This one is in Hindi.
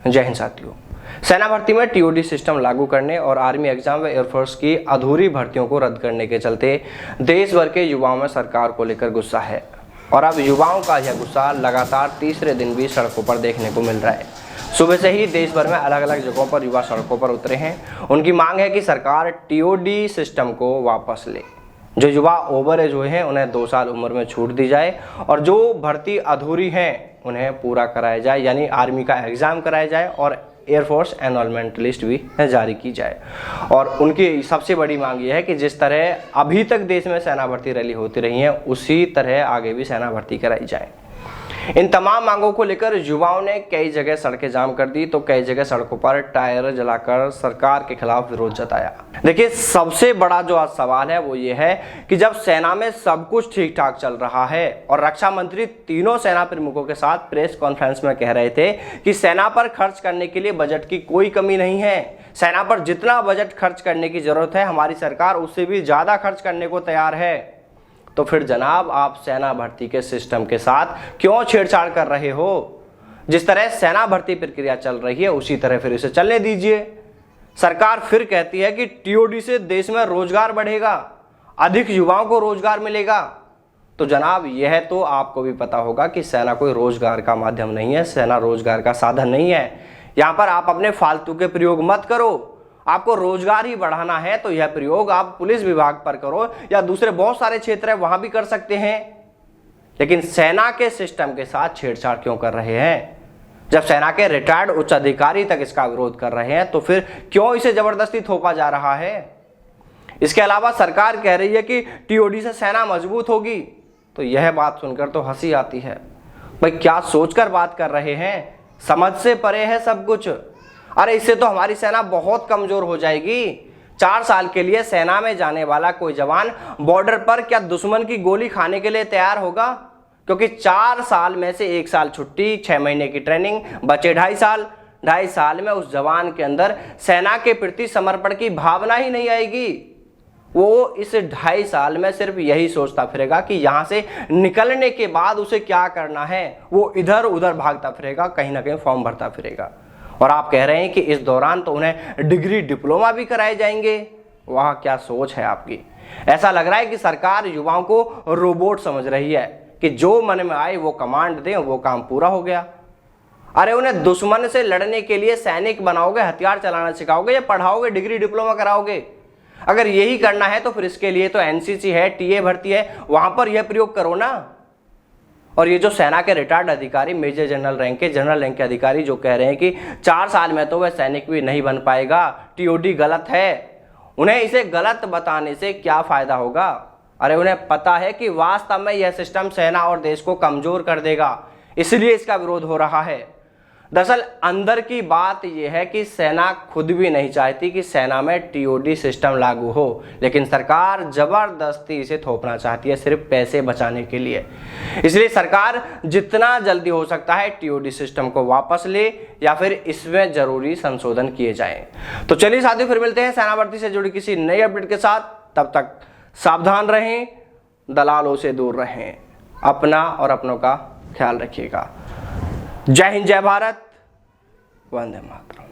जय हिंद साथियों। सेना भर्ती में टीओडी सिस्टम लागू करने और आर्मी एग्जाम व एयरफोर्स की अधूरी भर्तियों को रद्द करने के चलते देश भर के युवाओं में सरकार को लेकर गुस्सा है और अब युवाओं का यह गुस्सा लगातार तीसरे दिन भी सड़कों पर देखने को मिल रहा है। सुबह से ही देश भर में अलग अलग जगहों पर युवा सड़कों पर उतरे हैं। उनकी मांग है कि सरकार टीओडी सिस्टम को वापस ले। जो युवा ओवर एज हुए हैं उन्हें 2 साल उम्र में छूट दी जाए और जो भर्ती अधूरी हैं उन्हें पूरा कराया जाए, यानी आर्मी का एग्ज़ाम कराया जाए और एयरफोर्स एनरोलमेंट लिस्ट भी जारी की जाए। और उनकी सबसे बड़ी मांग यह है कि जिस तरह अभी तक देश में सेना भर्ती रैली होती रही है उसी तरह आगे भी सेना भर्ती कराई जाए। इन तमाम मांगों को लेकर युवाओं ने कई जगह सड़कें जाम कर दी तो कई जगह सड़कों पर टायर जलाकर सरकार के खिलाफ विरोध जताया। देखिए, सबसे बड़ा जो आज सवाल है वो ये है कि जब सेना में सब कुछ ठीक ठाक चल रहा है और रक्षा मंत्री तीनों सेना प्रमुखों के साथ प्रेस कॉन्फ्रेंस में कह रहे थे कि सेना पर खर्च करने के लिए बजट की कोई कमी नहीं है, सेना पर जितना बजट खर्च करने की जरूरत है हमारी सरकार उससे भी ज्यादा खर्च करने को तैयार है, तो फिर जनाब आप सेना भर्ती के सिस्टम के साथ क्यों छेड़छाड़ कर रहे हो? जिस तरह सेना भर्ती प्रक्रिया चल रही है उसी तरह फिर इसे चलने दीजिए। सरकार फिर कहती है कि टीओडी से देश में रोजगार बढ़ेगा, अधिक युवाओं को रोजगार मिलेगा। तो जनाब यह तो आपको भी पता होगा कि सेना कोई रोजगार का माध्यम नहीं है, सेना रोजगार का साधन नहीं है। यहां पर आप अपने फालतू के प्रयोग मत करो। आपको रोजगार ही बढ़ाना है तो यह प्रयोग आप पुलिस विभाग पर करो या दूसरे बहुत सारे क्षेत्र है वहां भी कर सकते हैं, लेकिन सेना के सिस्टम के साथ छेड़छाड़ क्यों कर रहे हैं? जब सेना के रिटायर्ड उच्च अधिकारी तक इसका विरोध कर रहे हैं तो फिर क्यों इसे जबरदस्ती थोपा जा रहा है? इसके अलावा सरकार कह रही है कि टीओडी से सेना मजबूत होगी, तो यह बात सुनकर तो हंसी आती है। भाई क्या सोचकर बात कर रहे हैं? समझ से परे है सब कुछ। अरे इससे तो हमारी सेना बहुत कमजोर हो जाएगी। 4 साल के लिए सेना में जाने वाला कोई जवान बॉर्डर पर क्या दुश्मन की गोली खाने के लिए तैयार होगा? क्योंकि 4 साल में से 1 साल छुट्टी, 6 महीने की ट्रेनिंग, बचे 2.5 साल। 2.5 साल में उस जवान के अंदर सेना के प्रति समर्पण की भावना ही नहीं आएगी। वो इस 2.5 साल में सिर्फ यही सोचता फिरेगा कि यहां से निकलने के बाद उसे क्या करना है। वो इधर उधर भागता फिरेगा, कहीं ना कहीं फॉर्म भरता फिरेगा। और आप कह रहे हैं कि इस दौरान तो उन्हें डिग्री डिप्लोमा भी कराए जाएंगे। वाह क्या सोच है आपकी। ऐसा लग रहा है कि सरकार युवाओं को रोबोट समझ रही है कि जो मन में आए वो कमांड दें, वो काम पूरा हो गया। अरे उन्हें दुश्मन से लड़ने के लिए सैनिक बनाओगे, हथियार चलाना सिखाओगे या पढ़ाओगे, डिग्री डिप्लोमा कराओगे? अगर यही करना है तो फिर इसके लिए तो एनसीसी है, टीए भर्ती है, वहां पर यह प्रयोग करो ना। और ये जो सेना के रिटायर्ड अधिकारी, मेजर जनरल रैंक के, जनरल रैंक के अधिकारी जो कह रहे हैं कि 4 साल में तो वह सैनिक भी नहीं बन पाएगा, टीओडी गलत है, उन्हें इसे गलत बताने से क्या फायदा होगा? अरे उन्हें पता है कि वास्तव में यह सिस्टम सेना और देश को कमजोर कर देगा, इसलिए इसका विरोध हो रहा है। दरअसल अंदर की बात यह है कि सेना खुद भी नहीं चाहती कि सेना में टीओडी सिस्टम लागू हो, लेकिन सरकार जबरदस्ती इसे थोपना चाहती है सिर्फ पैसे बचाने के लिए। इसलिए सरकार जितना जल्दी हो सकता है टीओडी सिस्टम को वापस ले या फिर इसमें जरूरी संशोधन किए जाएं। तो चलिए साथियों, फिर मिलते हैं सेना भर्ती से जुड़ी किसी नई अपडेट के साथ। तब तक सावधान रहें, दलालों से दूर रहें, अपना और अपनों का ख्याल रखिएगा। जय हिंद, जय भारत, वंदे मातरम।